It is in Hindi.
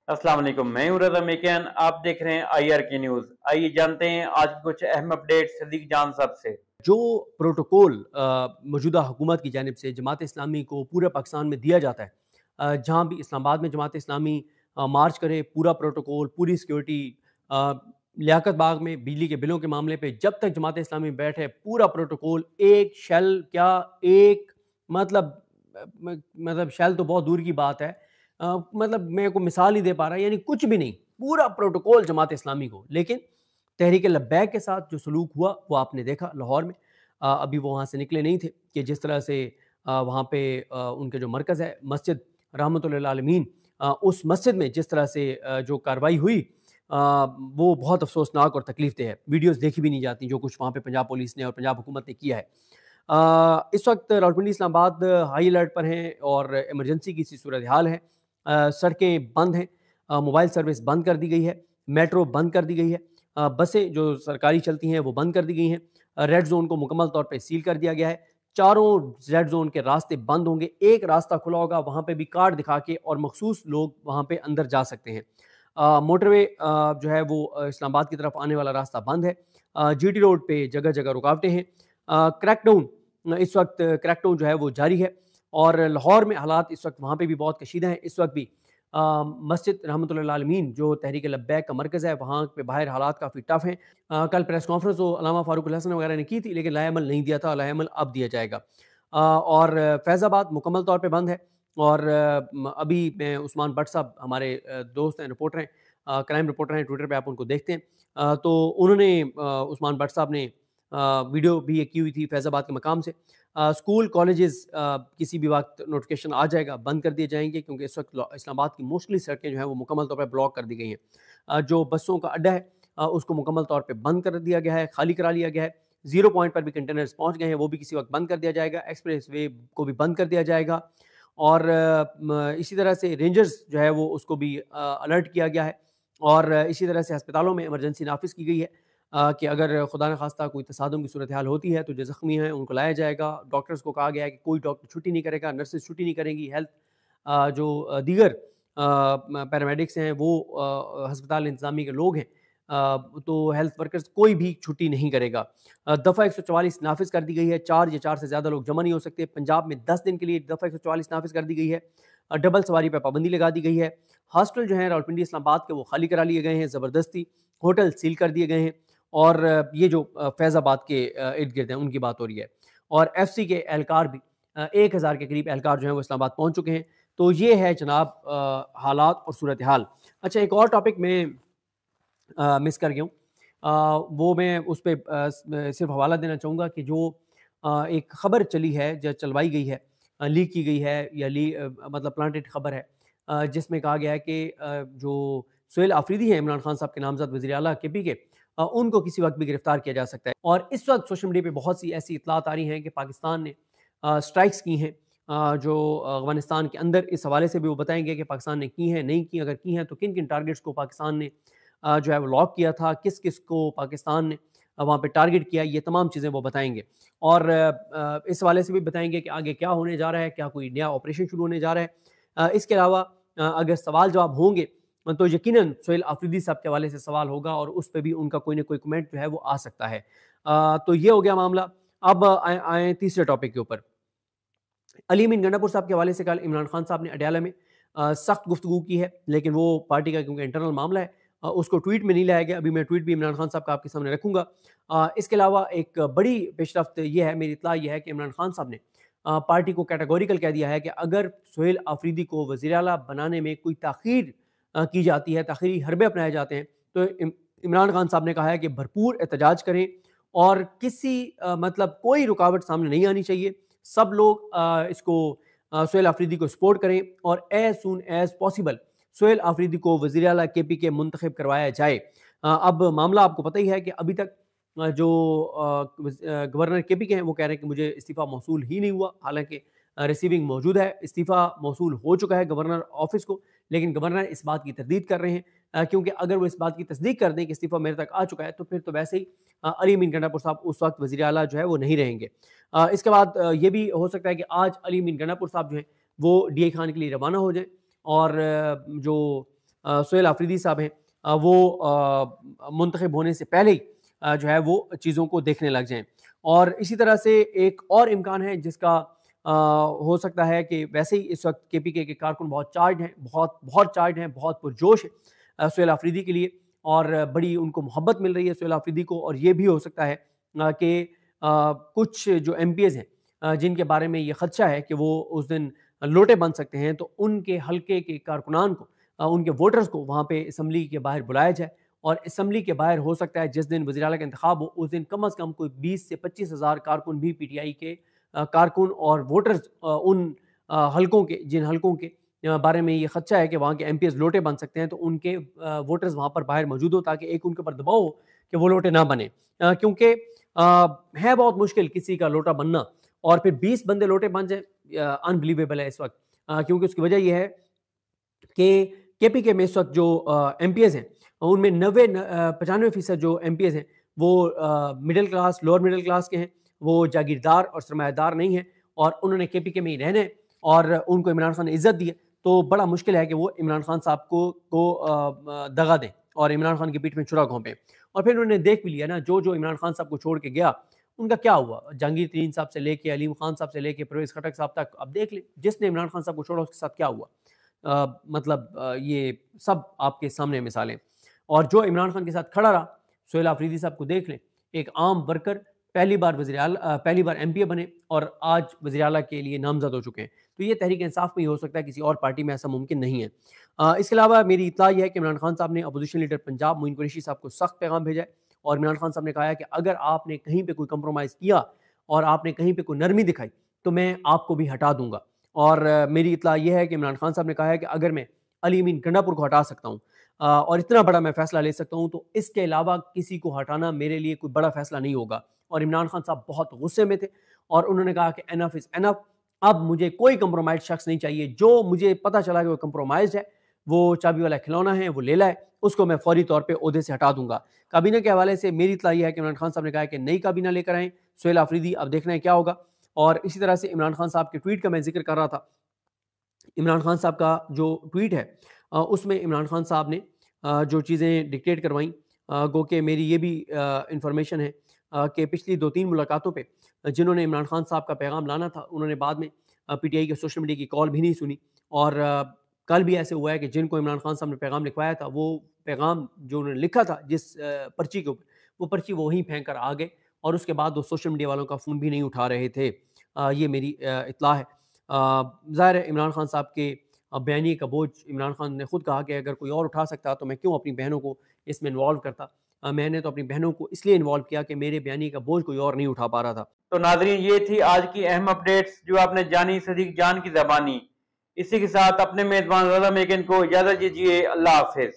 अस्सलाम वालेकुम, मैं हूं रज़ा मेकियान। आप देख रहे हैं आईआर की न्यूज़। आइए जानते हैं आज की कुछ अहम अपडेट सदीक जान साहब से। जो प्रोटोकॉल मौजूदा हुकूमत की जानिब से जमात इस्लामी को पूरे पाकिस्तान में दिया जाता है, जहाँ भी इस्लामाबाद में जमात इस्लामी मार्च करे, पूरा प्रोटोकॉल, पूरी सिक्योरिटी, लियाकत बाग में बिजली के बिलों के मामले पे जब तक जमात इस्लामी बैठे, पूरा प्रोटोकॉल एक शेल क्या, एक मतलब मतलब शेल तो बहुत दूर की बात है। मतलब मैं को मिसाल ही दे पा रहा, यानी कुछ भी नहीं, पूरा प्रोटोकॉल जमात इस्लामी को। लेकिन तहरीक लब्बैक के साथ जो सलूक हुआ वो आपने देखा लाहौर में। अभी वो वहाँ से निकले नहीं थे कि जिस तरह से वहाँ पे उनके जो मरकज़ है मस्जिद रहमतुल लिल आलमीन, उस मस्जिद में जिस तरह से जो कार्रवाई हुई, वो बहुत अफसोसनाक और तकलीफ देह है। वीडियोस देखी भी नहीं जाती जो कुछ वहाँ पे पंजाब पुलिस ने और पंजाब हुकूमत ने किया है। इस वक्त रावलपिंडी इस्लामाबाद हाई अलर्ट पर हैं और इमरजेंसी की सी सूरत हाल है। सड़कें बंद हैं, मोबाइल सर्विस बंद कर दी गई है, मेट्रो बंद कर दी गई है, बसें जो सरकारी चलती हैं वो बंद कर दी गई हैं। रेड जोन को मुकम्मल तौर पे सील कर दिया गया है। चारों रेड जोन के रास्ते बंद होंगे, एक रास्ता खुला होगा, वहाँ पे भी कार्ड दिखा के और मखसूस लोग वहाँ पे अंदर जा सकते हैं। मोटरवे जो है वो इस्लामाबाद की तरफ आने वाला रास्ता बंद है। जीटी रोड पे जगह जगह रुकावटें हैं। क्रैकडाउन इस वक्त क्रैकडाउन जो है वो जारी है और लाहौर में हालात इस वक्त वहाँ पे भी बहुत कशीदा हैं। इस वक्त भी मस्जिद रहमतुल्लाह अल आलमीन जो तहरीक लब्बैक का मरकज़ है, वहाँ पे बाहर हालात काफ़ी टफ हैं। कल प्रेस कॉन्फ्रेंस तो अल्लामा फ़ारूक अल हसन वगैरह ने की थी, लेकिन लाएमल नहीं दिया था, लाएमल अब दिया जाएगा। और फैज़ाबाद मुकम्मल तौर पे बंद है। और अभी मैं उस्मान भट्ट साहब हमारे दोस्त हैं, रिपोर्टर हैं, क्राइम रिपोर्टर हैं, ट्विटर पे आप उनको देखते हैं। तो उन्होंने उस्मान भट्ट साहब ने वीडियो भी एक की हुई थी फैज़ाबाद के मकाम से। स्कूल कॉलेजेस किसी भी वक्त नोटिफिकेशन आ जाएगा, बंद कर दिए जाएंगे, क्योंकि इस वक्त इस्लामाबाद की मोस्टली सड़कें जो हैं वो मुकम्मल तौर पर ब्लॉक कर दी गई हैं। जो बसों का अड्डा है उसको मुकम्मल तौर पे बंद कर दिया गया है, खाली करा लिया गया है। ज़ीरो पॉइंट पर भी कंटेनर्स पहुंच गए हैं, वो भी किसी वक्त बंद कर दिया जाएगा। एक्सप्रेस वे को भी बंद कर दिया जाएगा। और इसी तरह से रेंजर्स जो है वो उसको भी अलर्ट किया गया है। और इसी तरह से अस्पतालों में इमरजेंसी नाफिज की गई है कि अगर खुदा न खास्ता कोई तसादुम की सूरत हाल होती है तो जो ज़ख्मी हैं उनको लाया जाएगा। डॉक्टर्स को कहा गया है कि कोई डॉक्टर छुट्टी नहीं करेगा, नर्सेज छुट्टी नहीं करेंगी। हेल्थ जो दीगर पैरामेडिक्स हैं वो हस्पताल इंतज़ामी के लोग हैं, तो हेल्थ वर्कर्स कोई भी छुट्टी नहीं करेगा। दफ़ा 144 नाफिज कर दी गई है। 4 या 4 से ज़्यादा लोग जमा नहीं हो सकते। पंजाब में 10 दिन के लिए दफ़ा 144 नाफिज कर दी गई है। डबल सवारी पर पाबंदी लगा दी गई है। हॉस्टल जो है रावलपिंडी इस्लामाबाद के वो खाली करा लिए गए हैं ज़बरदस्ती। होटल सील कर दिए गए हैं। और ये जो फैज़ाबाद के इर्द गिर्द हैं उनकी बात हो रही है। और एफसी के एहलकार भी 1000 के करीब एहलकार जो हैं वो इस्लामाबाद पहुंच चुके हैं। तो ये है जनाब हालात और सूरत हाल। अच्छा, एक और टॉपिक में मिस कर गया हूँ। वो मैं उस पे सिर्फ हवाला देना चाहूँगा कि जो एक खबर चली है, जो चलवाई गई है, लीक की गई है, या मतलब प्लांटेड खबर है, जिसमें कहा गया है कि जो सुहेल आफरीदी हैं इमरान खान साहब के नामज़द वज़ीर आला केपी के, उनको किसी वक्त भी गिरफ्तार किया जा सकता है। और इस वक्त सोशल मीडिया पे बहुत सी ऐसी इतलात आ रही हैं कि पाकिस्तान ने स्ट्राइक्स की हैं, जो अफगानिस्तान के अंदर। इस हवाले से भी वो बताएंगे कि पाकिस्तान ने की हैं, नहीं की, अगर की हैं तो किन किन टारगेट्स को पाकिस्तान ने जो है वो लॉक किया था, किस किस को पाकिस्तान ने वहाँ पे टारगेट किया, ये तमाम चीज़ें वो बताएंगे। और इस हवाले से भी बताएंगे कि आगे क्या होने जा रहा है, क्या कोई नया ऑपरेशन शुरू होने जा रहा है। इसके अलावा अगर सवाल जवाब होंगे तो यकीनन सुहेल आफरीदी साहब के हवाले से सवाल होगा और उस पर भी उनका कोई ना कोई कमेंट जो है वो आ सकता है। तो ये हो गया मामला। अब आए तीसरे टॉपिक के ऊपर। अली अमीन गंडापुर साहब के हवाले से कल इमरान खान साहब ने अडयाला में सख्त गुफ्तगू की है, लेकिन वो पार्टी का क्योंकि इंटरनल मामला है, उसको ट्वीट में नहीं लाया गया। अभी मैं ट्वीट भी इमरान खान साहब का आपके सामने रखूंगा। इसके अलावा एक बड़ी पेशरफ्त ये है, मेरी इत्तला ये है कि इमरान खान साहब ने पार्टी को कैटेगोरिकल कह दिया है कि अगर सुहेल आफरीदी को वज़ीर आला बनाने में कोई ताख़ीर की जाती है, ताख़ीरी हरबे अपनाए जाते हैं, तो इमरान खान साहब ने कहा है कि भरपूर एहतजाज करें और किसी मतलब कोई रुकावट सामने नहीं आनी चाहिए। सब लोग इसको सुहेल आफरीदी को सपोर्ट करें और as soon as possible Suhail Afridi को वज़ीर आला केपी के मुंतखब करवाया जाए। अब मामला आपको पता ही है कि अभी तक जो गवर्नर केपी के हैं वो कह रहे हैं कि मुझे इस्तीफ़ा मौसूल ही नहीं हुआ, हालांकि रिसीविंग मौजूद है, इस्तीफ़ा मौसूल हो चुका है गवर्नर ऑफिस को। लेकिन गवर्नर इस बात की तरदीद कर रहे हैं, क्योंकि अगर वो इस बात की तस्दीक कर दें कि इस्तीफ़ा मेरे तक आ चुका है, तो फिर तो वैसे ही अली अमीन गंडापुर साहब उस वक्त वज़ीर आला जो है वो नहीं रहेंगे। इसके बाद ये भी हो सकता है कि आज अली अमीन गंडापुर साहब जो हैं वो डीए खान के लिए रवाना हो जाएं और जो सुहेल आफरीदी साहब हैं वो मुंतखब होने से पहले ही जो है वो चीज़ों को देखने लग जाएं। और इसी तरह से एक और इम्कान है जिसका हो सकता है कि वैसे ही इस वक्त केपीके के कारकुन बहुत चार्ज हैं, बहुत चार्ज हैं, बहुत पुरजोश हैं सुहेल आफरीदी के लिए, और बड़ी उनको मोहब्बत मिल रही है सुहेल आफरीदी को। और ये भी हो सकता है कि कुछ जो MPs हैं जिनके बारे में ये खदशा है कि वो उस दिन लोटे बन सकते हैं, तो उनके हल्के के कारकुनान को, उनके वोटर्स को वहाँ पे असम्बली के बाहर बुलाया जाए। और असम्बली के बाहर हो सकता है जिस दिन वज़ीर आला का इंतखाब हो उस दिन कम अज़ कम कोई 20 से 25 हज़ार कारकुन भी PTI के कारकुन और वोटर्स उन हलकों के, जिन हलकों के बारे में ये खदशा है कि वहाँ के MPs लोटे बन सकते हैं, तो उनके वोटर्स वहाँ पर बाहर मौजूद हो, ताकि एक उनके ऊपर दबाव हो कि वो लोटे ना बने, क्योंकि है बहुत मुश्किल किसी का लोटा बनना, और फिर 20 बंदे लोटे बन जाए, अनबिलीवेबल है इस वक्त। क्योंकि उसकी वजह यह है कि KPK में इस वक्त जो MPs हैं उनमें 95% जो MPs हैं वो middle class, lower middle class के हैं, वो जागीरदार और सरमायादार नहीं हैं, और उन्होंने KPK में ही रहना है, और उनको इमरान खान ने इज्जत दी है। तो बड़ा मुश्किल है कि वो इमरान खान साहब को दगा दें और इमरान खान की पीठ में छुरा घोंपें। और फिर उन्होंने देख भी लिया ना, जो इमरान खान साहब को छोड़ के गया उनका क्या हुआ। जहांगीर तरीन साहब से लेके अलीम खान साहब से लेके परवेज़ खटक साहब तक, अब देख ले जिसने इमरान खान साहब को छोड़ा उसके साथ क्या हुआ। ये सब आपके सामने मिसालें। और जो इमरान खान के साथ खड़ा रहा, सुहेल आफरीदी साहब को देख लें, एक आम वर्कर, पहली बार MPA बने और आज वज़ीर आला के लिए नामज़द हो चुके हैं। तो ये तहरीक इंसाफ में ही हो सकता है, किसी और पार्टी में ऐसा मुमकिन नहीं है। इसके अलावा मेरी इत्तला यह है कि इमरान खान साहब ने अपोजिशन लीडर पंजाब मोइन कुरैशी साहब को सख्त पैगाम भेजा है, और इमरान खान साहब ने कहा है कि अगर आपने कहीं पे कोई कंप्रोमाइज़ किया और आपने कहीं पे कोई नरमी दिखाई तो मैं आपको भी हटा दूंगा। और मेरी इत्तला यह है कि इमरान खान साहब ने कहा है कि अगर मैं अली अमीन गंडापुर को हटा सकता हूँ और इतना बड़ा मैं फैसला ले सकता हूँ, तो इसके अलावा किसी को हटाना मेरे लिए कोई बड़ा फैसला नहीं होगा। और इमरान खान साहब बहुत गुस्से में थे और उन्होंने कहा कि एनफ इज़ एनफ, अब मुझे कोई कंप्रोमाइज शख्स नहीं चाहिए। जो मुझे पता चला कि वो कंप्रोमाइज है, वो चाबी वाला खिलौना है, वो लेला है, उसको मैं फौरी तौर पे ओहदे से हटा दूंगा। काबीना के हवाले से मेरी इत्तला यह है कि इमरान खान साहब ने कहा है कि नई काबीना लेकर आएँ सुहेल आफरीदी, अब देखना है क्या होगा। और इसी तरह से इमरान खान साहब के ट्वीट का मैं जिक्र कर रहा था। इमरान खान साहब का जो ट्वीट है उसमें इमरान खान साहब ने जो चीज़ें डिक्टेट करवाई, गो के मेरी ये भी इंफॉर्मेशन है कि पिछली 2-3 मुलाकातों पे जिन्होंने इमरान खान साहब का पैगाम लाना था, उन्होंने बाद में PTI के सोशल मीडिया की कॉल भी नहीं सुनी। और कल भी ऐसे हुआ है कि जिनको इमरान खान साहब ने पैगाम लिखवाया था, वो पैगाम जो उन्होंने लिखा था जिस पर्ची के ऊपर, वो पर्ची वो वहीं फेंक कर आ गए, और उसके बाद वो सोशल मीडिया वालों का फ़ोन भी नहीं उठा रहे थे। ये मेरी इत्तला है। ज़ाहिर है इमरान खान साहब के बयानी का बोझ, इमरान खान ने खुद कहा कि अगर कोई और उठा सकता तो मैं क्यों अपनी बहनों को इसमें इन्वॉल्व करता। मैंने तो अपनी बहनों को इसलिए इन्वॉल्व किया कि मेरे बयानी का बोझ कोई और नहीं उठा पा रहा था। तो नाज़रीन, ये थी आज की अहम अपडेट्स जो आपने जानी सदीक जान की ज़बानी। इसी के साथ अपने मेज़बान रज़ा मेकिन को इजाज़त दीजिए। अल्लाह हाफ़िज़।